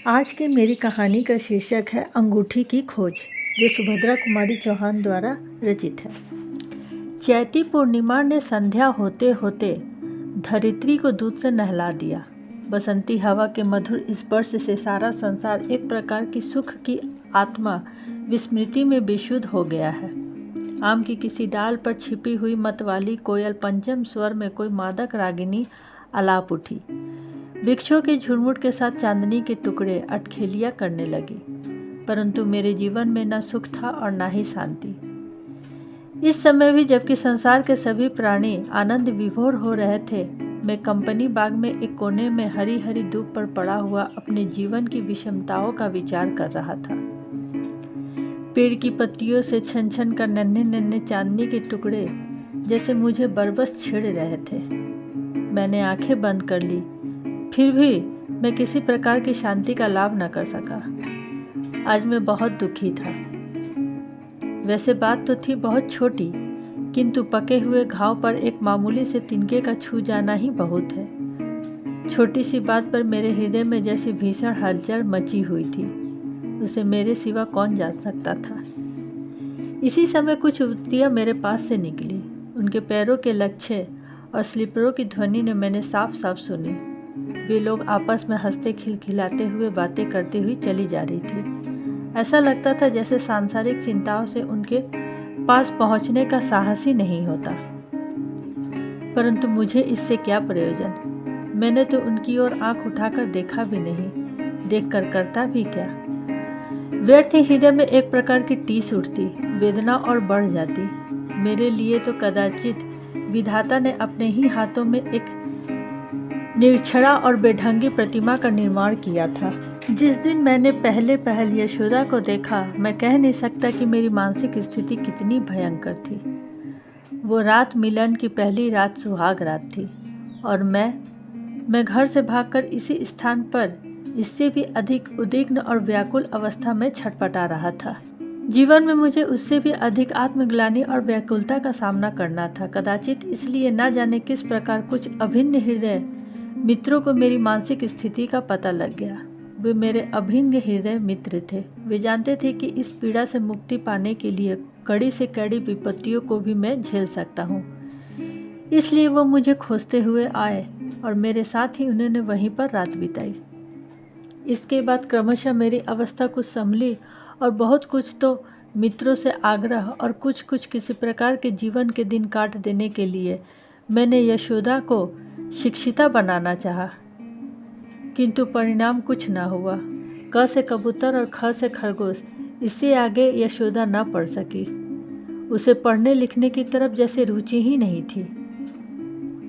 आज की मेरी कहानी का शीर्षक है अंगूठी की खोज, जो सुभद्रा कुमारी चौहान द्वारा रचित है। चैती पूर्णिमा ने संध्या होते होते धरित्री को दूध से नहला दिया। बसंती हवा के मधुर स्पर्श से सारा संसार एक प्रकार की सुख की आत्मा विस्मृति में बेसुध हो गया है। आम की किसी डाल पर छिपी हुई मतवाली कोयल पंचम स्वर में कोई मादक रागिनी आलाप उठी। वृक्षों के झुरमुट के साथ चांदनी के टुकड़े अटखेलियां करने लगी, परंतु मेरे जीवन में न सुख था और न ही शांति। इस समय भी जबकि संसार के सभी प्राणी आनंद विभोर हो रहे थे, मैं कंपनी बाग में एक कोने में हरी हरी धूप पर पड़ा हुआ अपने जीवन की विषमताओं का विचार कर रहा था। पेड़ की पत्तियों से छन छन कर नन्हे नन्हे चांदनी के टुकड़े जैसे मुझे बरबस छेड़ रहे थे। मैंने आंखें बंद कर ली, फिर भी मैं किसी प्रकार की शांति का लाभ न कर सका। आज मैं बहुत दुखी था। वैसे बात तो थी बहुत छोटी, किंतु पके हुए घाव पर एक मामूली से तिनके का छू जाना ही बहुत है। छोटी सी बात पर मेरे हृदय में जैसी भीषण हलचल मची हुई थी, उसे मेरे सिवा कौन जान सकता था। इसी समय कुछ युवतियां मेरे पास से निकली। उनके पैरों के लच्छे और स्लीपरों की ध्वनि ने मैंने साफ साफ सुनी। वे लोग आपस में हंसते खिलखिलाते हुए बातें करती हुई चली जा रही थी। ऐसा लगता था जैसे सांसारिक चिंताओं से उनके पास पहुंचने का साहस ही नहीं होता। परंतु मुझे इससे क्या प्रयोजन? मैंने तो उनकी ओर आंख उठाकर देखा भी नहीं, देखकर करता भी क्या? व्यर्थ ही हृदय में एक प्रकार की टीस उठती, वेदना और बढ़ जाती। मेरे लिए तो कदाचित विधाता ने अपने ही हाथों में एक निरक्षरा और बेढंगी प्रतिमा का निर्माण किया था। जिस दिन मैंने पहले यशोदा को देखा, मैं कह नहीं सकता कि मेरी मानसिक स्थिति कितनी भयंकर थी। वो रात मिलन की पहली रात सुहाग रात थी, और मैं घर से भागकर इसी स्थान पर इससे भी अधिक उद्विग्न और व्याकुल अवस्था में छटपटा रहा था। जीवन में मुझे उससे भी अधिक आत्मग्लानि और व्याकुलता का सामना करना था। कदाचित इसलिए न जाने किस प्रकार कुछ अभिन्न हृदय मित्रों को मेरी मानसिक स्थिति का पता लग गया। वे मेरे अभिन्न हृदय मित्र थे। वे जानते थे कि इस पीड़ा से मुक्ति पाने के लिए कड़ी से कड़ी विपत्तियों को भी मैं झेल सकता हूँ। इसलिए वो मुझे खोजते हुए आए और मेरे साथ ही उन्होंने वहीं पर रात बिताई। इसके बाद क्रमशः मेरी अवस्था कुछ संभली और बहुत कुछ तो मित्रों से आग्रह और कुछ किसी प्रकार के जीवन के दिन काट देने के लिए मैंने यशोदा को शिक्षिता बनाना चाहा, किंतु परिणाम कुछ न हुआ। क से कबूतर और ख से खरगोश, इससे आगे यशोदा न पढ़ सकी। उसे पढ़ने लिखने की तरफ जैसे रुचि ही नहीं थी।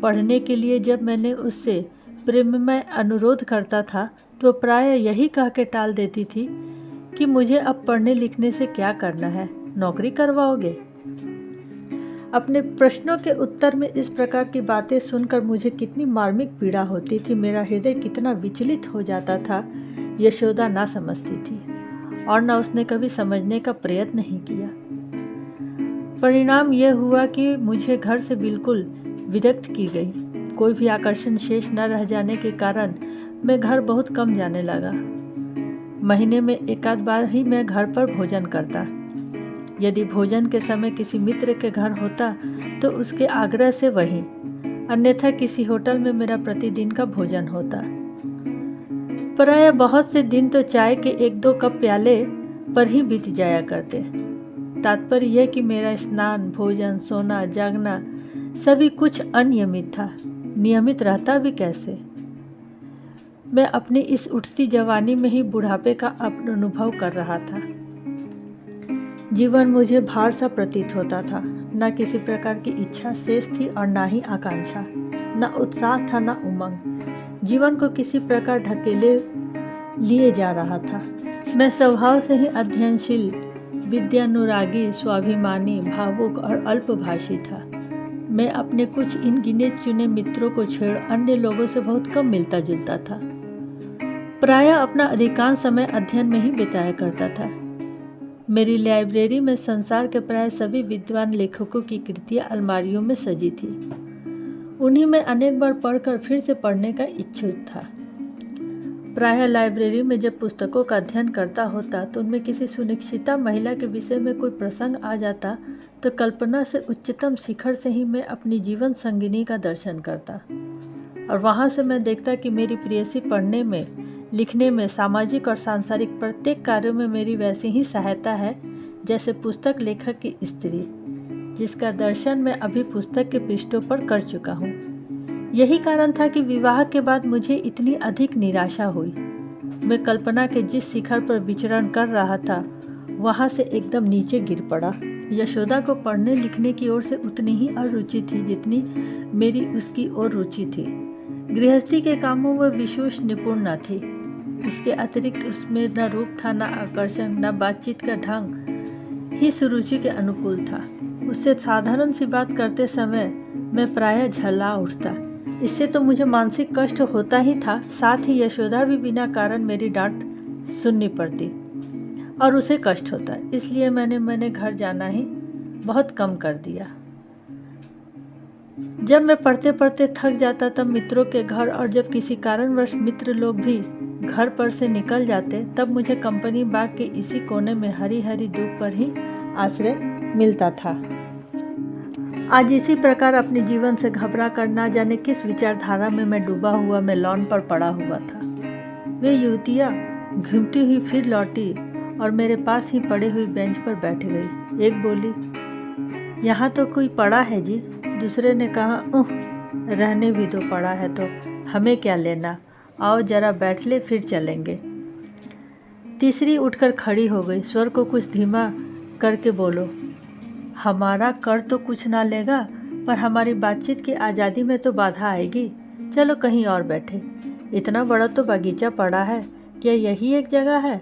पढ़ने के लिए जब मैंने उससे प्रेममय अनुरोध करता था तो प्राय यही कह के टाल देती थी कि मुझे अब पढ़ने लिखने से क्या करना है, नौकरी करवाओगे? अपने प्रश्नों के उत्तर में इस प्रकार की बातें सुनकर मुझे कितनी मार्मिक पीड़ा होती थी, मेरा हृदय कितना विचलित हो जाता था, यशोदा ना समझती थी और न उसने कभी समझने का प्रयत्न नहीं किया। परिणाम यह हुआ कि मुझे घर से बिल्कुल विरक्त की गई। कोई भी आकर्षण शेष न रह जाने के कारण मैं घर बहुत कम जाने लगा। महीने में एकाध बार ही मैं घर पर भोजन करता। यदि भोजन के समय किसी मित्र के घर होता तो उसके आग्रह से वहीं, अन्यथा किसी होटल में मेरा प्रतिदिन का भोजन होता। प्रायः बहुत से दिन तो चाय के 1-2 कप प्याले पर ही बीत जाया करते। तात्पर्य यह कि मेरा स्नान, भोजन, सोना, जागना सभी कुछ अनियमित था। नियमित रहता भी कैसे? मैं अपनी इस उठती जवानी में ही बुढ़ापे का अनुभव कर रहा था। जीवन मुझे भार सा प्रतीत होता था। न किसी प्रकार की इच्छा शेष थी और न ही आकांक्षा, न उत्साह था, न उमंग। जीवन को किसी प्रकार ढकेले लिए जा रहा था। मैं स्वभाव से ही अध्ययनशील, विद्यानुरागी, स्वाभिमानी, भावुक और अल्पभाषी था। मैं अपने कुछ इन गिने चुने मित्रों को छोड़ अन्य लोगों से बहुत कम मिलता जुलता था। प्रायः अपना अधिकांश समय अध्ययन में ही बिताया करता था। मेरी लाइब्रेरी में संसार के प्राय सभी विद्वान लेखकों की कृतियां अलमारियों में सजी थी। उन्हीं में अनेक बार पढ़कर फिर से पढ़ने का इच्छुक था। प्रायः लाइब्रेरी में जब पुस्तकों का अध्ययन करता होता तो उनमें किसी सुनिश्चिता महिला के विषय में कोई प्रसंग आ जाता तो कल्पना से उच्चतम शिखर से ही मैं अपनी जीवन संगिनी का दर्शन करता, और वहाँ से मैं देखता कि मेरी प्रेयसी पढ़ने में, लिखने में, सामाजिक और सांसारिक प्रत्येक कार्यों में मेरी वैसी ही सहायता है जैसे पुस्तक लेखक की स्त्री, जिसका दर्शन मैं अभी पुस्तक के पृष्ठों पर कर चुका हूँ। यही कारण था कि विवाह के बाद मुझे इतनी अधिक निराशा हुई। मैं कल्पना के जिस शिखर पर विचरण कर रहा था वहाँ से एकदम नीचे गिर पड़ा। यशोदा को पढ़ने लिखने की ओर से उतनी ही अरुचि थी जितनी मेरी उसकी ओर रुचि थी। गृहस्थी के कामों में विशेष निपुण न थी। इसके अतिरिक्त उसमें न रूप था, न आकर्षण, न बातचीत का ढंग ही सुरुचि के अनुकूल था। उससे साधारण सी बात करते समय मैं प्रायः झल्ला उठता। इससे तो मुझे मानसिक कष्ट होता ही था, साथ ही यशोदा भी बिना कारण मेरी डांट सुननी पड़ती और उसे कष्ट होता। इसलिए मैंने घर जाना ही बहुत कम कर दिया। जब मैं पढ़ते पढ़ते थक जाता तब मित्रों के घर, और जब किसी कारणवश मित्र लोग भी घर पर से निकल जाते तब मुझे कंपनी बाग के इसी कोने में हरी हरी धूप पर ही आश्रय मिलता था। आज इसी प्रकार अपने जीवन से घबरा कर ना जाने किस विचारधारा में मैं डूबा हुआ मैं लॉन पर पड़ा हुआ था। वे युवतियाँ घूमती हुई फिर लौटी और मेरे पास ही पड़े हुई बेंच पर बैठ गई। एक बोली, यहाँ तो कोई पड़ा है जी। दूसरे ने कहा, रहने भी तो पड़ा है तो हमें क्या लेना, आओ जरा बैठ ले फिर चलेंगे। तीसरी उठकर खड़ी हो गई। स्वर को कुछ धीमा करके बोलो, हमारा कर तो कुछ ना लेगा पर हमारी बातचीत की आज़ादी में तो बाधा आएगी। चलो कहीं और बैठे, इतना बड़ा तो बगीचा पड़ा है, क्या यही एक जगह है?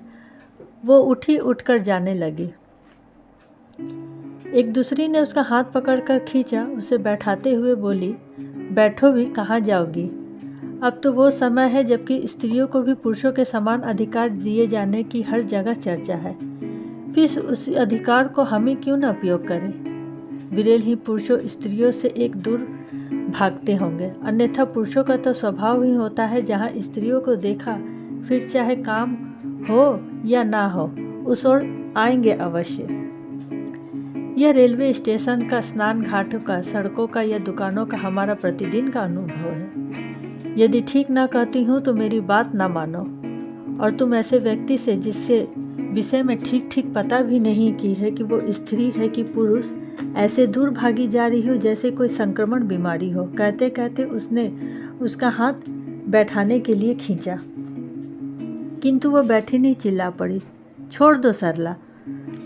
वो उठकर जाने लगी। एक दूसरी ने उसका हाथ पकड़कर खींचा, उसे बैठाते हुए बोली, बैठो भी, कहाँ जाओगी? अब तो वो समय है जबकि स्त्रियों को भी पुरुषों के समान अधिकार दिए जाने की हर जगह चर्चा है। फिर उस अधिकार को हम ही क्यों न उपयोग करें? विरेल ही पुरुषों स्त्रियों से एक दूर भागते होंगे, अन्यथा पुरुषों का तो स्वभाव ही होता है जहाँ स्त्रियों को देखा फिर चाहे काम हो या ना हो उस ओर आएंगे अवश्य। यह रेलवे स्टेशन का, स्नान घाटों का, सड़कों का या दुकानों का हमारा प्रतिदिन का अनुभव है। यदि ठीक ना कहती हूँ तो मेरी बात ना मानो, और तुम ऐसे व्यक्ति से जिससे विषय में ठीक पता भी नहीं की है कि वो स्त्री है कि पुरुष, ऐसे दूर भागी जा रही हो जैसे कोई संक्रमण बीमारी हो। कहते कहते उसने उसका हाथ बैठाने के लिए खींचा, किंतु वो बैठी नहीं, चिल्ला पड़ी, छोड़ दो सरला,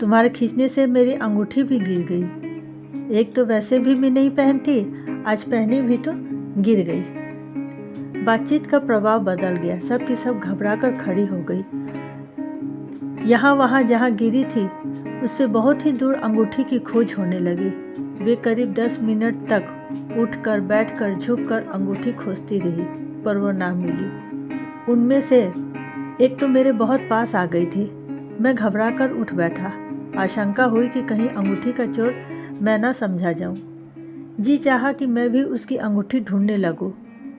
तुम्हारे खींचने से मेरी अंगूठी भी गिर गई। एक तो वैसे भी मैं नहीं पहनती, आज पहनी भी तो गिर गई। बातचीत का प्रभाव बदल गया। सब की सब घबरा कर खड़ी हो गई। यहाँ वहाँ जहाँ गिरी थी उससे बहुत ही दूर अंगूठी की खोज होने लगी। वे करीब 10 मिनट तक उठकर, बैठकर, झुककर अंगूठी खोजती रही, पर वो ना मिली। उनमें से एक तो मेरे बहुत पास आ गई थी। मैं घबराकर उठ बैठा। आशंका हुई कि कहीं अंगूठी का चोर मैं ना समझा जाऊं। जी चाहा कि मैं भी उसकी अंगूठी ढूंढने लगूं,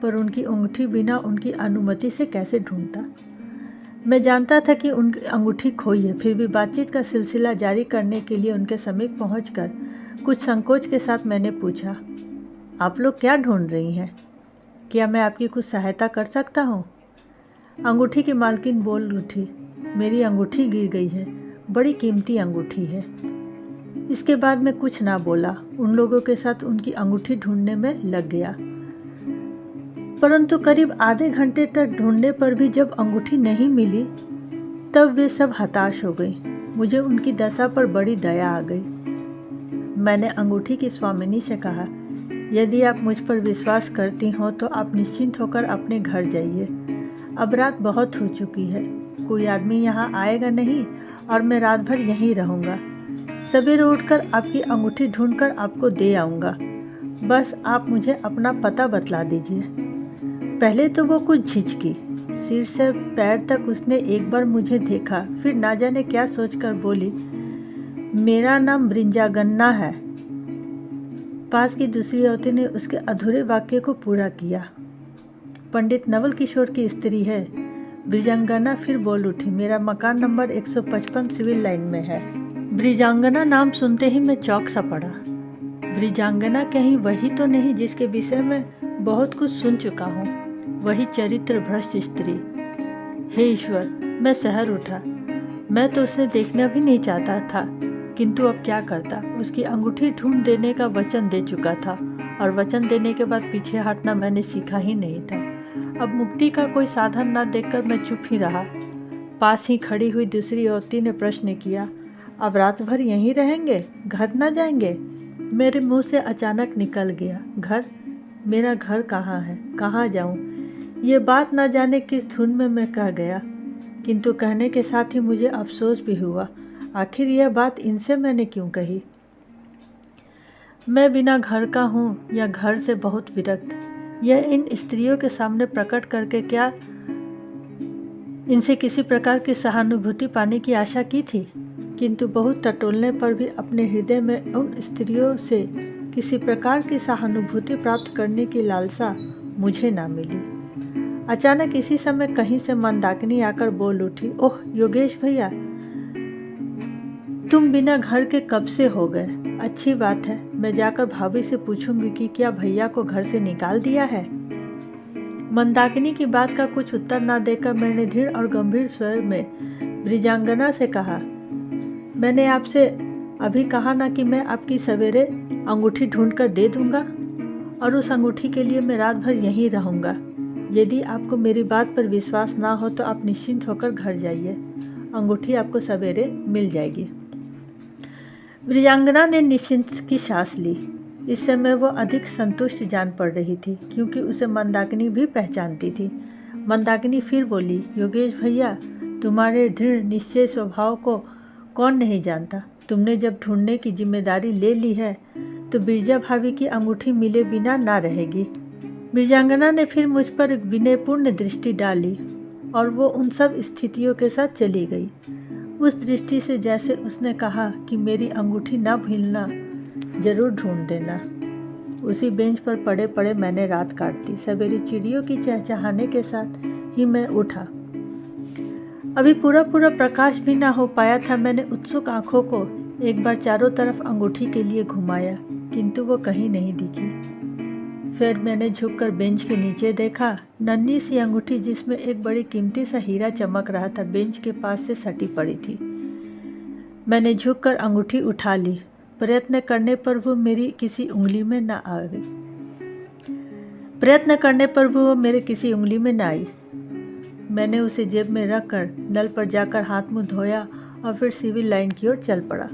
पर उनकी अंगूठी बिना उनकी अनुमति से कैसे ढूंढता। मैं जानता था कि उनकी अंगूठी खोई है, फिर भी बातचीत का सिलसिला जारी करने के लिए उनके समीप पहुंचकर कुछ संकोच के साथ मैंने पूछा, आप लोग क्या ढूंढ रही हैं? क्या मैं आपकी कुछ सहायता कर सकता हूँ? अंगूठी की मालकिन बोल उठी, मेरी अंगूठी गिर गई है, बड़ी कीमती अंगूठी है। इसके बाद मैं कुछ ना बोला, उन लोगों के साथ उनकी अंगूठी ढूंढने में लग गया। परंतु करीब आधे घंटे तक ढूंढने पर भी जब अंगूठी नहीं मिली तब वे सब हताश हो गई। मुझे उनकी दशा पर बड़ी दया आ गई। मैंने अंगूठी की स्वामिनी से कहा, यदि आप मुझ पर विश्वास करती हो तो आप निश्चिंत होकर अपने घर जाइए। अब रात बहुत हो चुकी है, कोई आदमी यहाँ आएगा नहीं और मैं रात भर यहीं रहूँगा। सवेरे उठकर आपकी अंगूठी ढूंढकर आपको दे आऊँगा। बस आप मुझे अपना पता बतला दीजिए। पहले तो वो कुछ झिझकी, सिर से पैर तक उसने एक बार मुझे देखा, फिर ना जाने क्या सोचकर बोली, मेरा नाम ब्रिंजागन्ना है। पास की दूसरी औरत ने उसके अधूरे वाक्य को पूरा किया। पंडित नवल किशोर की स्त्री है, ब्रिजांगना फिर बोल उठी, मेरा मकान नंबर 155 सिविल लाइन में है। ब्रिजांगना नाम सुनते ही मैं चौंक सा पड़ा। ब्रिजांगना कहीं वही तो नहीं जिसके विषय में बहुत कुछ सुन चुका हूँ, वही चरित्र भ्रष्ट स्त्री। हे ईश्वर, मैं सहर उठा। मैं तो उसे देखना भी नहीं चाहता था, किंतु अब क्या करता। उसकी अंगूठी ढूंढ देने का वचन दे चुका था और वचन देने के बाद पीछे हटना मैंने सीखा ही नहीं था। अब मुक्ति का कोई साधन ना देखकर मैं चुप ही रहा। पास ही खड़ी हुई दूसरी औरती ने प्रश्न किया, अब रात भर यहीं रहेंगे, घर ना जाएंगे? मेरे मुंह से अचानक निकल गया, घर? मेरा घर कहाँ है, कहाँ जाऊँ? ये बात ना जाने किस धुन में मैं कह गया, किंतु कहने के साथ ही मुझे अफसोस भी हुआ। आखिर यह बात इनसे मैंने क्यों कही? मैं बिना घर का हूँ या घर से बहुत विरक्त, यह इन स्त्रियों के सामने प्रकट करके क्या इनसे किसी प्रकार की सहानुभूति पाने की आशा की थी, किंतु बहुत टटोलने पर भी अपने हृदय में उन स्त्रियों से किसी प्रकार की सहानुभूति प्राप्त करने की लालसा मुझे ना मिली। अचानक इसी समय कहीं से मंदाकिनी आकर बोल उठी, ओह योगेश भैया, तुम बिना घर के कब से हो गए? अच्छी बात है, मैं जाकर भाभी से पूछूंगी कि क्या भैया को घर से निकाल दिया है। मंदाकिनी की बात का कुछ उत्तर ना देकर मैंने धीर और गंभीर स्वर में ब्रिजांगना से कहा, मैंने आपसे अभी कहा ना कि मैं आपकी सवेरे अंगूठी ढूंढकर दे दूंगा और उस अंगूठी के लिए मैं रात भर यहीं रहूंगा। यदि आपको मेरी बात पर विश्वास ना हो तो आप निश्चिंत होकर घर जाइए, अंगूठी आपको सवेरे मिल जाएगी। ब्रिजांगना ने निश्चिंत की सांस ली। इस समय वो अधिक संतुष्ट जान पड़ रही थी, क्योंकि उसे मंदाकिनी भी पहचानती थी। मंदाकिनी फिर बोली, योगेश भैया, तुम्हारे दृढ़ निश्चय स्वभाव को कौन नहीं जानता। तुमने जब ढूंढने की जिम्मेदारी ले ली है तो बिरजा भाभी की अंगूठी मिले बिना ना रहेगी। ब्रिजांगना ने फिर मुझ पर एक विनयपूर्ण दृष्टि डाली और वो उन सब स्थितियों के साथ चली गई। उस दृष्टि से जैसे उसने कहा कि मेरी अंगूठी ना भूलना, जरूर ढूंढ देना। उसी बेंच पर पड़े पड़े मैंने रात काट दी। सवेरे चिड़ियों की चहचहाने के साथ ही मैं उठा। अभी पूरा प्रकाश भी ना हो पाया था। मैंने उत्सुक आंखों को एक बार चारों तरफ अंगूठी के लिए घुमाया, किंतु वो कहीं नहीं दिखी। फिर मैंने झुककर बेंच के नीचे देखा। नन्ही सी अंगूठी जिसमें एक बड़ी कीमती सा हीरा चमक रहा था, बेंच के पास से सटी पड़ी थी। मैंने झुककर अंगूठी उठा ली। प्रयत्न करने पर वो मेरी किसी उंगली में न आई। मैंने उसे जेब में रखकर नल पर जाकर हाथ मुंह धोया और फिर सिविल लाइन की ओर चल पड़ा।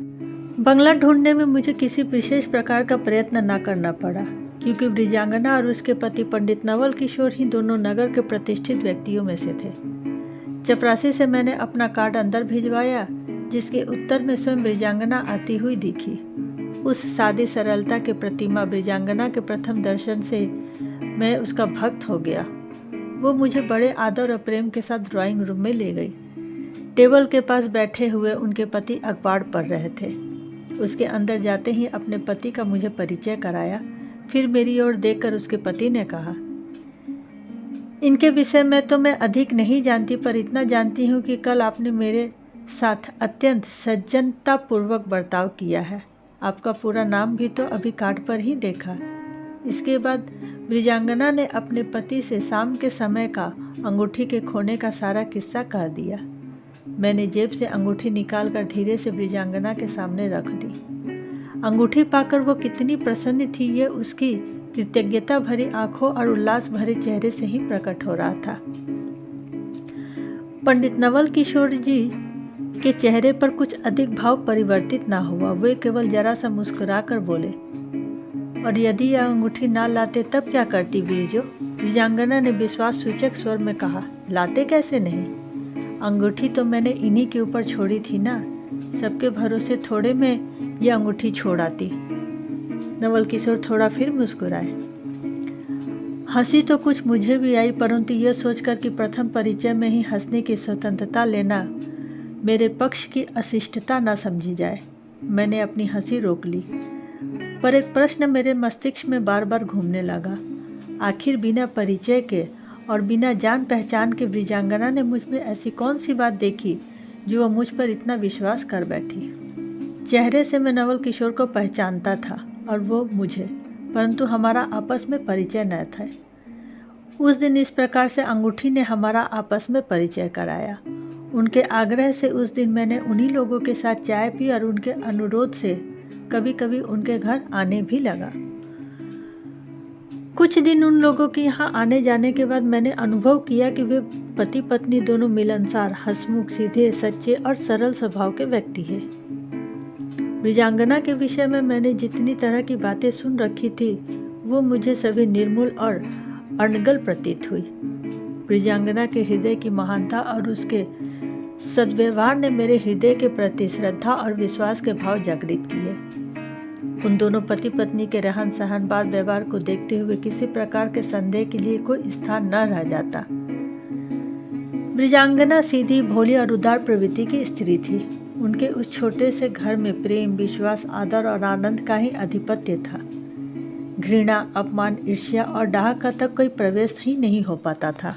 बंगला ढूंढने में मुझे किसी विशेष प्रकार का प्रयत्न न करना पड़ा, क्योंकि ब्रिजांगना और उसके पति पंडित नवल किशोर ही दोनों नगर के प्रतिष्ठित व्यक्तियों में से थे। चपरासी से मैंने अपना कार्ड अंदर भिजवाया, जिसके उत्तर में स्वयं ब्रिजांगना आती हुई दिखी। उस सादी सरलता के प्रतिमा ब्रिजांगना के प्रथम दर्शन से मैं उसका भक्त हो गया। वो मुझे बड़े आदर और प्रेम के साथ ड्राइंग रूम में ले गई। टेबल के पास बैठे हुए उनके पति अखबार पढ़ रहे थे। उसके अंदर जाते ही अपने पति का मुझे परिचय कराया। फिर मेरी ओर देखकर उसके पति ने कहा, इनके विषय में तो मैं अधिक नहीं जानती, पर इतना जानती हूँ कि कल आपने मेरे साथ अत्यंत सज्जनतापूर्वक बर्ताव किया है। आपका पूरा नाम भी तो अभी कार्ड पर ही देखा। इसके बाद ब्रिजांगना ने अपने पति से शाम के समय का अंगूठी के खोने का सारा किस्सा कह दिया। मैंने जेब से अंगूठी निकालकर धीरे से ब्रिजांगना के सामने रख दी। अंगूठी पाकर वो कितनी प्रसन्न थी, ये उसकी कृतज्ञता भरी आंखों और उल्लास भरे चेहरे से ही प्रकट हो रहा था। पंडित नवल किशोर जी के चेहरे पर कुछ अधिक भाव परिवर्तित ना हुआ। वे केवल जरा सा मुस्कुरा कर बोले, और यदि यह अंगूठी ना लाते तब क्या करती बीरजो? ब्रिजांगना ने विश्वास सूचक स्वर में कहा, लाते कैसे नहीं? अंगूठी तो मैंने इन्हीं के ऊपर छोड़ी थी ना। सबके भरोसे थोड़े में यह अंगूठी छोड़ आती। नवल किशोर थोड़ा फिर मुस्कुराए। हंसी तो कुछ मुझे भी आई, परंतु यह सोचकर कि प्रथम परिचय में ही हंसने की स्वतंत्रता लेना मेरे पक्ष की अशिष्टता न समझी जाए, मैंने अपनी हंसी रोक ली। पर एक प्रश्न मेरे मस्तिष्क में बार बार घूमने लगा। आखिर बिना परिचय के और बिना जान पहचान के ब्रिजांगना ने मुझ में ऐसी कौन सी बात देखी जो वह मुझ पर इतना विश्वास कर बैठी। चेहरे से मैं नवल किशोर को पहचानता था और वो मुझे, परंतु हमारा आपस में परिचय न था। उस दिन इस प्रकार से अंगूठी ने हमारा आपस में परिचय कराया। उनके आग्रह से उस दिन मैंने उन्हीं लोगों के साथ चाय पी और उनके अनुरोध से कभी कभी उनके घर आने भी लगा। कुछ दिन उन लोगों के यहाँ आने जाने के बाद मैंने अनुभव किया कि वे पति पत्नी दोनों मिलनसार, हंसमुख, सीधे, सच्चे और सरल स्वभाव के व्यक्ति हैं। ब्रिजांगना के विषय में मैंने जितनी तरह की बातें सुन रखी थी वो मुझे सभी निर्मूल और अनगल प्रतीत हुई। ब्रिजांगना के हृदय की महानता और उसके सद्व्यवहार ने मेरे हृदय के प्रति श्रद्धा और विश्वास के भाव जागृत किए। उन दोनों पति पत्नी के रहन सहन, बात व्यवहार को देखते हुए किसी प्रकार के संदेह के लिए कोई स्थान न रह जाता। ब्रिजांगना सीधी, भोली और उदार प्रवृत्ति की स्त्री थी। उनके उस छोटे से घर में प्रेम, विश्वास, आदर और आनंद का ही आधिपत्य था। घृणा, अपमान, ईर्ष्या और डाह का तक कोई प्रवेश ही नहीं हो पाता था।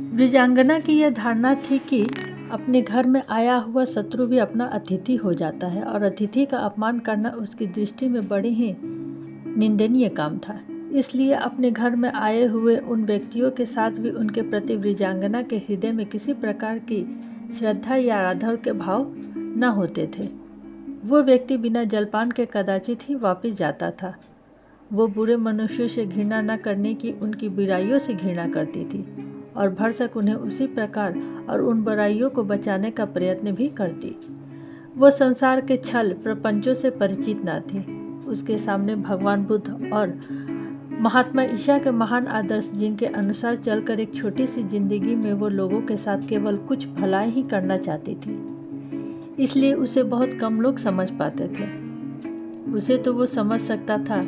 ब्रिजांगना की यह धारणा थी कि अपने घर में आया हुआ शत्रु भी अपना अतिथि हो जाता है और अतिथि का अपमान करना उसकी दृष्टि में बड़ी ही निंदनीय काम था। इसलिए अपने घर में आए हुए उन व्यक्तियों के साथ भी उनके प्रति ब्रिजांगना के हृदय में किसी प्रकार की श्रद्धा या आदर के भाव न होते थे। वो व्यक्ति बिना जलपान के कदाचित ही वापस जाता था। वो बुरे मनुष्यों से घृणा न करने की उनकी बुराइयों से घृणा करती थी और भरसक उन्हें उसी प्रकार और उन बुराइयों को बचाने का प्रयत्न भी करती। वो संसार के छल प्रपंचों से परिचित न थी। उसके सामने भगवान बुद्ध और महात्मा ईशा के महान आदर्श, जिनके अनुसार चलकर एक छोटी सी जिंदगी में वो लोगों के साथ केवल कुछ भलाई ही करना चाहती थी, इसलिए उसे बहुत कम लोग समझ पाते थे। उसे तो वो समझ सकता था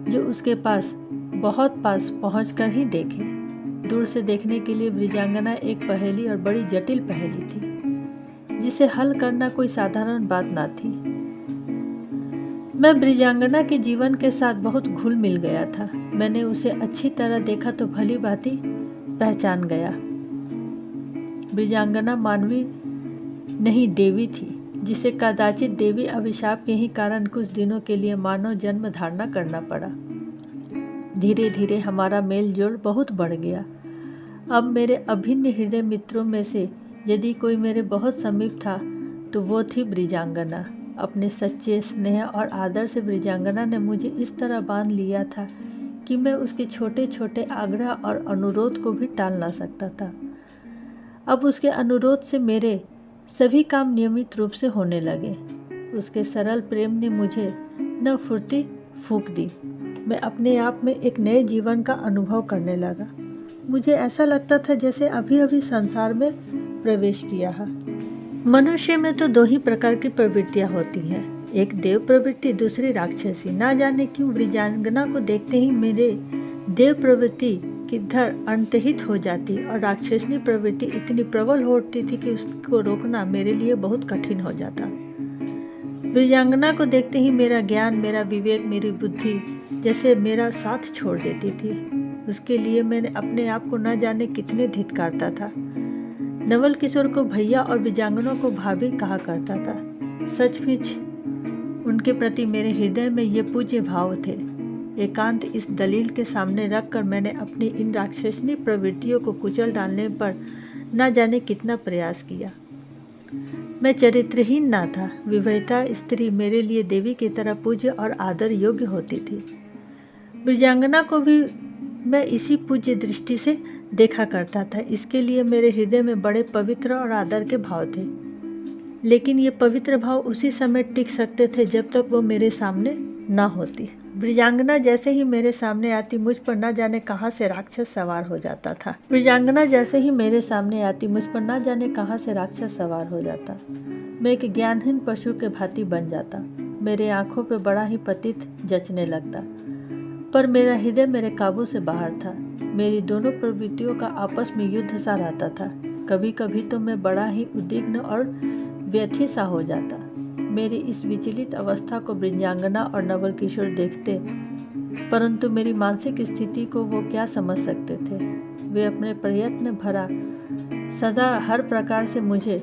जो उसके बहुत पास पहुंचकर ही देखे। दूर से देखने के लिए ब्रिजांगना एक पहेली और बड़ी जटिल पहेली थी, जिसे हल करना कोई साधारण बात न थी। मैं ब्रिजांगना के जीवन के साथ बहुत घुल मिल गया था। मैंने उसे अच्छी तरह देखा तो भली भांति पहचान गया। ब्रिजांगना मानवी नहीं, देवी थी, जिसे कदाचित देवी अभिशाप के ही कारण कुछ दिनों के लिए मानव जन्म धारणा करना पड़ा। धीरे धीरे हमारा मेल जोल बहुत बढ़ गया। अब मेरे अभिन्न हृदय मित्रों में से यदि कोई मेरे बहुत समीप था तो वो थी ब्रिजांगना। अपने सच्चे स्नेह और आदर से ब्रिजांगना ने मुझे इस तरह बांध लिया था कि मैं उसके छोटे छोटे आग्रह और अनुरोध को भी टाल ना सकता था। अब उसके अनुरोध से मेरे सभी काम नियमित रूप से होने लगे। उसके सरल प्रेम ने मुझे न फुर्ती फूंक दी। मैं अपने आप में एक नए जीवन का अनुभव करने लगा। मुझे ऐसा लगता था जैसे अभी अभी संसार में प्रवेश किया है। मनुष्य में तो दो ही प्रकार की प्रवृत्तियां होती हैं, एक देव प्रवृत्ति, दूसरी राक्षसी। ना जाने क्यों ब्रिजांगना को देखते ही मेरे देव प्रवृत्ति किधर अंतहित हो जाती और राक्षसनी प्रवृत्ति इतनी प्रबल हो उठती थी कि उसको रोकना मेरे लिए बहुत कठिन हो जाता। ब्रिजांगना को देखते ही मेरा ज्ञान, मेरा विवेक, मेरी बुद्धि जैसे मेरा साथ छोड़ देती थी। उसके लिए मैंने अपने आप को न जाने कितने धिक्कारता था। नवल किशोर को भैया और ब्रिजांगना को भाभी कहा करता था। सचमुच उनके प्रति मेरे हृदय में ये पूज्य भाव थे। एकांत इस दलील के सामने रखकर मैंने अपनी इन राक्षसनी प्रवृत्तियों को कुचल डालने पर न जाने कितना प्रयास किया। मैं चरित्रहीन ना था। विवाहिता स्त्री मेरे लिए देवी की तरह पूज्य और आदर योग्य होती थी। ब्रिजांगना को भी मैं इसी पूज्य दृष्टि से देखा करता था। इसके लिए मेरे हृदय में बड़े पवित्र और आदर के भाव थे। लेकिन ये पवित्र भाव उसी समय टिक सकते थे जब तक वो मेरे सामने ना होती। ब्रिजांगना जैसे ही मेरे सामने आती मुझ पर न जाने कहाँ से राक्षस सवार हो जाता था। ब्रिजांगना जैसे ही मेरे सामने आती मुझ पर न जाने कहाँ से राक्षस सवार हो जाता। मैं एक ज्ञानहीन पशु के भांति बन जाता। मेरे आंखों पे बड़ा ही पतित जचने लगता, पर मेरा हृदय मेरे काबू से बाहर था। मेरी दोनों प्रवृत्तियों का आपस में युद्ध सा रहता था। कभी कभी तो मैं बड़ा ही उद्विग्न और व्यथी सा हो जाता। मेरी इस विचलित अवस्था को ब्रिजांगना और नवल किशोर देखते परंतु मेरी मानसिक स्थिति को वो क्या समझ सकते थे। वे अपने प्रयत्न भरा सदा हर प्रकार से मुझे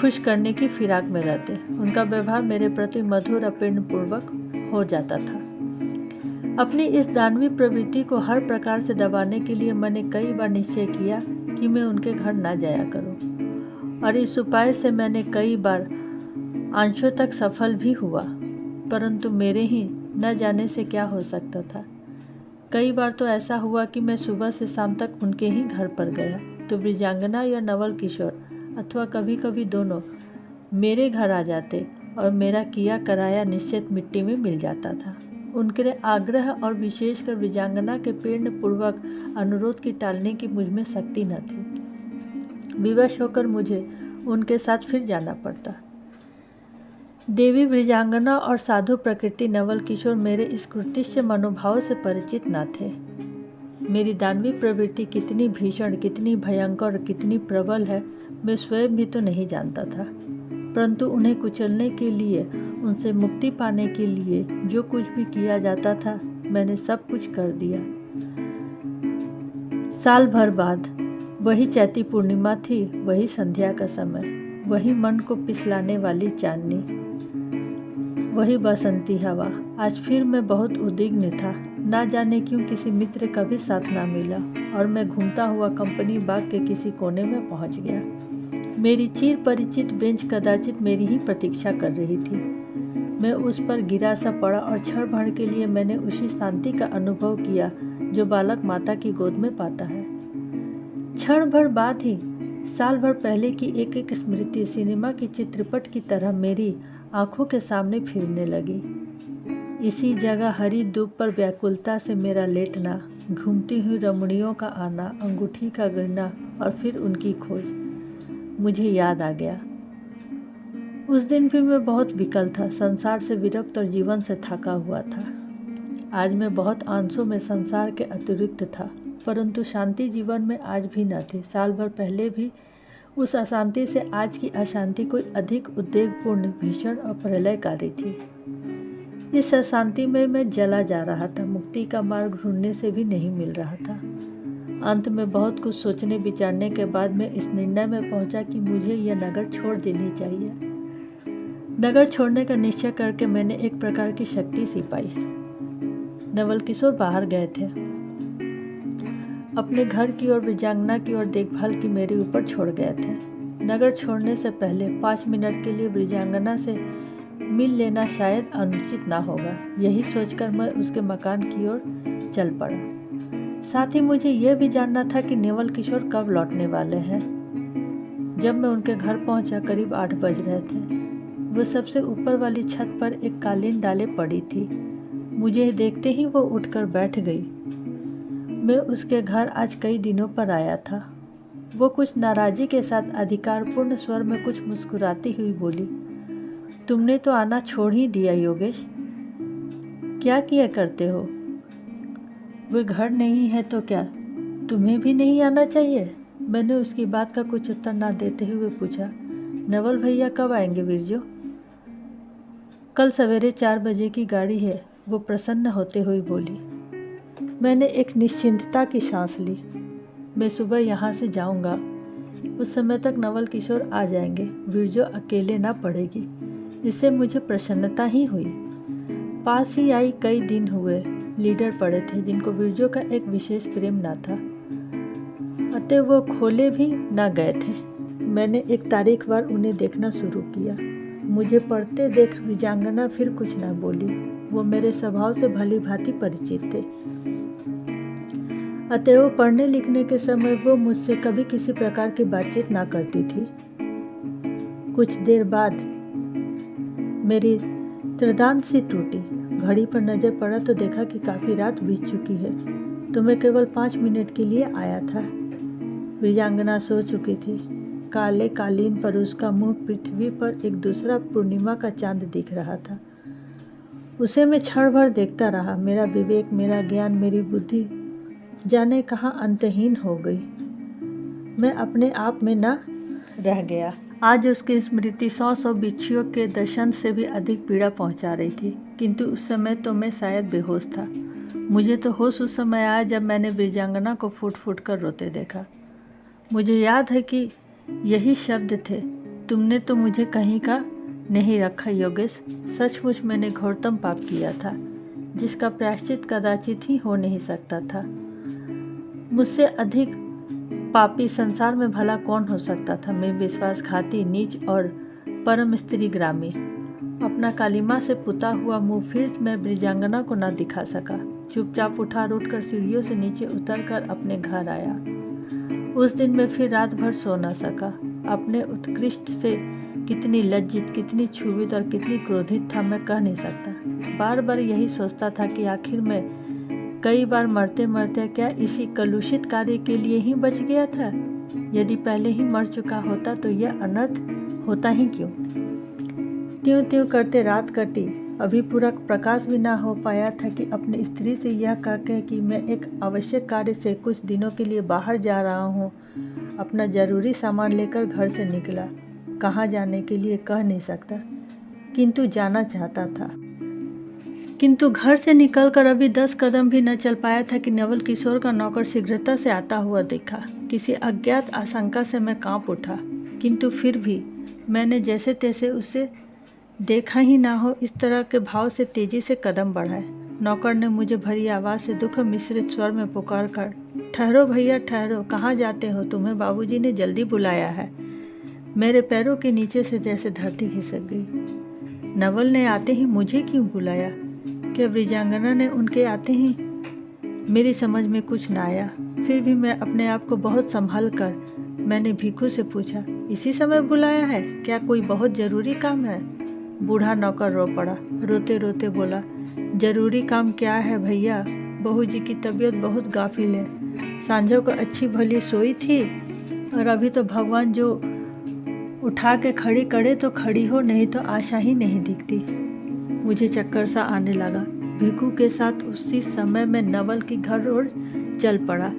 खुश करने की फिराक में रहते। उनका व्यवहार मेरे प्रति मधुर और प्रेमपूर्वक हो जाता था। अपनी इस दानवी प्रवृत्ति को हर प्रकार से दबाने के लिए मैंने कई बार निश्चय किया कि मैं उनके घर न जाया करूं, और इस उपाय से मैंने कई बार अंशों तक सफल भी हुआ, परंतु मेरे ही न जाने से क्या हो सकता था। कई बार तो ऐसा हुआ कि मैं सुबह से शाम तक उनके ही घर पर गया तो ब्रिजांगना या नवल किशोर अथवा कभी कभी दोनों मेरे घर आ जाते और मेरा किया कराया निश्चित मिट्टी में मिल जाता था। उनके आग्रह और विशेषकर ब्रिजांगना के प्रेमपूर्वक अनुरोध की टालने की मुझमें शक्ति न थी। विवश होकर मुझे उनके साथ फिर जाना पड़ता। देवी ब्रिजांगना और साधु प्रकृति नवल किशोर मेरे इस कृतिश्य मनोभाव से परिचित न थे। मेरी दानवी प्रवृत्ति कितनी भीषण, कितनी भयंकर और कितनी प्रबल है मैं स्वयं भी तो नहीं जानता था, परंतु उन्हें कुचलने के लिए, उनसे मुक्ति पाने के लिए जो कुछ भी किया जाता था मैंने सब कुछ कर दिया। साल भर बाद वही चैती पूर्णिमा थी, वही संध्या का समय, वही मन को पिसलाने वाली चांदनी, वही बसंती हवा। आज फिर मैं बहुत उद्विग्न था। ना जाने क्यों किसी मित्र का भी साथ ना मिला और मैं घूमता हुआ कंपनी बाग के किसी कोने में पहुंच गया। मेरी चिर परिचित बेंच कदाचित मेरी ही प्रतीक्षा कर रही थी। मैं उस पर गिरा सा पड़ा और क्षण भर के लिए मैंने उसी शांति का अनुभव किया जो बालक माता की गोद में पाता है। क्षण भर बाद ही साल भर पहले की एक एक स्मृति सिनेमा के चित्रपट की तरह मेरी आंखों के सामने फिरने लगी। इसी जगह हरी दूब पर व्याकुलता से मेरा लेटना, घूमती हुई रमणियों का आना, अंगूठी का गिरना और फिर उनकी खोज। मुझे याद आ गया, उस दिन भी मैं बहुत विकल था, संसार से विरक्त और जीवन से थका हुआ था। आज मैं बहुत अंशों में संसार के अतिरिक्त था, परंतु शांति जीवन में आज भी न थी। साल भर पहले भी उस अशांति से आज की अशांति कोई अधिक उद्वेगपूर्ण, भीषण और प्रलयकारी थी। इस अशांति में मैं जला जा रहा था, मुक्ति का मार्ग ढूंढने से भी नहीं मिल रहा था। अंत में बहुत कुछ सोचने विचारने के बाद मैं इस निर्णय में पहुंचा कि मुझे यह नगर छोड़ देनी चाहिए। नगर छोड़ने का निश्चय करके मैंने एक प्रकार की शक्ति सी पाई। नवल किशोर बाहर गए थे, अपने घर की और ब्रिजांगना की और देखभाल की मेरे ऊपर छोड़ गए थे। नगर छोड़ने से पहले 5 मिनट के लिए ब्रिजांगना से मिल लेना शायद अनुचित ना होगा। यही सोचकर मैं उसके मकान की ओर चल पड़ा। साथ ही मुझे यह भी जानना था कि नवल किशोर कब लौटने वाले हैं। जब मैं उनके घर पहुंचा करीब 8 बज रहे थे। वो सबसे ऊपर वाली छत पर एक कालीन डाले पड़ी थी। मुझे देखते ही वो उठकर बैठ गई। मैं उसके घर आज कई दिनों पर आया था। वो कुछ नाराज़गी के साथ अधिकारपूर्ण स्वर में कुछ मुस्कुराती हुई बोली, तुमने तो आना छोड़ ही दिया योगेश, क्या किया करते हो? वे घर नहीं है तो क्या तुम्हें भी नहीं आना चाहिए? मैंने उसकी बात का कुछ उत्तर ना देते हुए पूछा, नवल भैया कब आएंगे बिरजो? कल सवेरे 4 बजे की गाड़ी है, वो प्रसन्न होते हुए बोली। मैंने एक निश्चिंतता की सांस ली। मैं सुबह यहाँ से जाऊँगा, उस समय तक नवल किशोर आ जाएंगे, बिरजो अकेले ना पड़ेगी। इससे मुझे प्रसन्नता ही हुई। पास ही आई कई दिन हुए लीडर पड़े थे जिनको बिरजो का एक विशेष प्रेम ना था, अतः वो खोले भी ना गए थे। मैंने एक तारीखवार उन्हें देखना शुरू किया। मुझे पढ़ते देख ब्रिजांगना फिर कुछ ना बोली। वो मेरे स्वभाव से भली भांति परिचित थे, अतः वो पढ़ने लिखने के समय वो मुझसे कभी किसी प्रकार की बातचीत ना करती थी। कुछ देर बाद मेरी त्रिदांत सी टूटी। घड़ी पर नजर पड़ा तो देखा कि काफ़ी रात बीत चुकी है, तो मैं केवल 5 मिनट के लिए आया था। ब्रिजांगना सो चुकी थी। काले कालीन पर उसका मुंह पृथ्वी पर एक दूसरा पूर्णिमा का चांद दिख रहा था। उसे मैं क्षण भर देखता रहा। मेरा विवेक, मेरा ज्ञान, मेरी बुद्धि जाने कहाँ अंतहीन हो गई। मैं अपने आप में न रह गया। आज उसकी स्मृति 100 बिच्छुओं के दर्शन से भी अधिक पीड़ा पहुंचा रही थी, किंतु उस समय तो मैं शायद बेहोश था। मुझे तो होश उस समय आया जब मैंने ब्रिजांगना को फूट फूट कर रोते देखा। मुझे याद है कि यही शब्द थे, तुमने तो मुझे कहीं का नहीं रखा योगेश। सचमुच मैंने घोरतम पाप किया था, जिसका प्रायश्चित कदाचित ही हो नहीं सकता था। मुझसे अधिक पापी संसार में भला कौन हो सकता था। मैं विश्वासघाती, नीच और परम स्त्रीग्रामी। अपना कालिमा से पुता हुआ मुंह फिर मैं ब्रिजांगना को न दिखा सका। चुपचाप उठा उठकर सीढ़ियों से नीचे उतरकर अपने घर आया। उस दिन मैं फिर रात भर सो न सका। अपने उत्कृष्ट से कितनी लज्जित, कितनी क्षुभित और कितनी क्रोधित था मैं कह नहीं सकता। बार बार यही सोचता था कि आखिर मैं कई बार मरते मरते क्या इसी कलुषित कार्य के लिए ही बच गया था। यदि पहले ही मर चुका होता तो यह अनर्थ होता ही क्यों। त्यों त्यों करते रात कटी। अभी पूरा प्रकाश भी ना हो पाया था कि अपनी स्त्री से यह कहकर कि मैं एक आवश्यक कार्य से कुछ दिनों के लिए बाहर जा रहा हूँ, अपना जरूरी सामान लेकर घर से निकला। कहाँ जाने के लिए कह नहीं सकता, किंतु जाना चाहता था। किंतु घर से निकलकर अभी 10 कदम भी न चल पाया था कि नवल किशोर का नौकर शीघ्रता से आता हुआ देखा। किसी अज्ञात आशंका से मैं कांप उठा, किंतु फिर भी मैंने जैसे तैसे उसे देखा ही ना हो इस तरह के भाव से तेजी से कदम बढ़ाए। नौकर ने मुझे भरी आवाज़ से दुख मिश्रित स्वर में पुकार कर, ठहरो भैया ठहरो, कहाँ जाते हो, तुम्हें बाबूजी ने जल्दी बुलाया है। मेरे पैरों के नीचे से जैसे धरती खिसक गई। नवल ने आते ही मुझे क्यों बुलाया? क्या ब्रिजांगना ने उनके आते ही? मेरी समझ में कुछ ना आया। फिर भी मैं अपने आप को बहुत संभाल कर मैंने भीखू से पूछा, इसी समय बुलाया है? क्या कोई बहुत ज़रूरी काम है? बूढ़ा नौकर रो पड़ा। रोते रोते बोला, ज़रूरी काम क्या है भैया, बहू जी की तबीयत बहुत गाफिल है। सांझों को अच्छी भली सोई थी और अभी तो भगवान जो उठा के खड़ी करे तो खड़ी हो, नहीं तो आशा ही नहीं दिखती। मुझे चक्कर सा आने लगा। भीखू के साथ उसी समय में नवल की घर ओर चल पड़ा।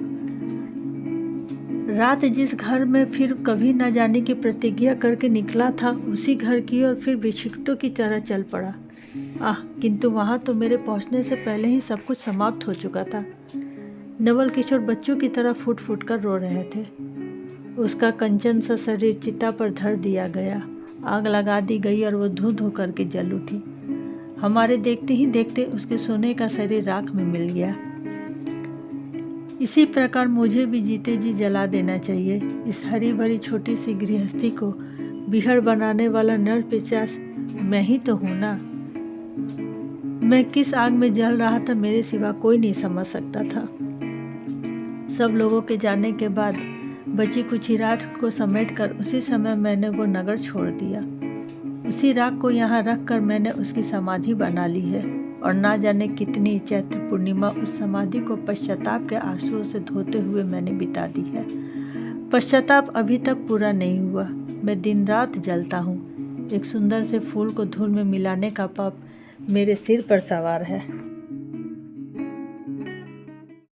रात जिस घर में फिर कभी न जाने की प्रतिज्ञा करके निकला था, उसी घर की ओर फिर विक्षिप्तों की तरह चल पड़ा। किंतु वहाँ तो मेरे पहुँचने से पहले ही सब कुछ समाप्त हो चुका था। नवल किशोर बच्चों की तरह फूट फूट कर रो रहे थे। उसका कंचन सा शरीर चिता पर धर दिया गया, आग लगा दी गई और वो धू धू करके जल उठी। हमारे देखते ही देखते उसके सोने का शरीर राख में मिल गया। इसी प्रकार मुझे भी जीते जी जला देना चाहिए। इस हरी भरी छोटी सी गृहस्थी को बिहड़ बनाने वाला नर पिशाच मैं ही तो हूँ ना। मैं किस आग में जल रहा था मेरे सिवा कोई नहीं समझ सकता था। सब लोगों के जाने के बाद बची कुछ राख को समेटकर उसी समय मैंने वो नगर छोड़ दिया। उसी राख को यहाँ रख कर मैंने उसकी समाधि बना ली है और ना जाने कितनी चैत्र पूर्णिमा उस समाधि को पश्चाताप के आंसुओं से धोते हुए मैंने बिता दी है। पश्चाताप अभी तक पूरा नहीं हुआ। मैं दिन रात जलता हूँ। एक सुंदर से फूल को धूल में मिलाने का पाप मेरे सिर पर सवार है।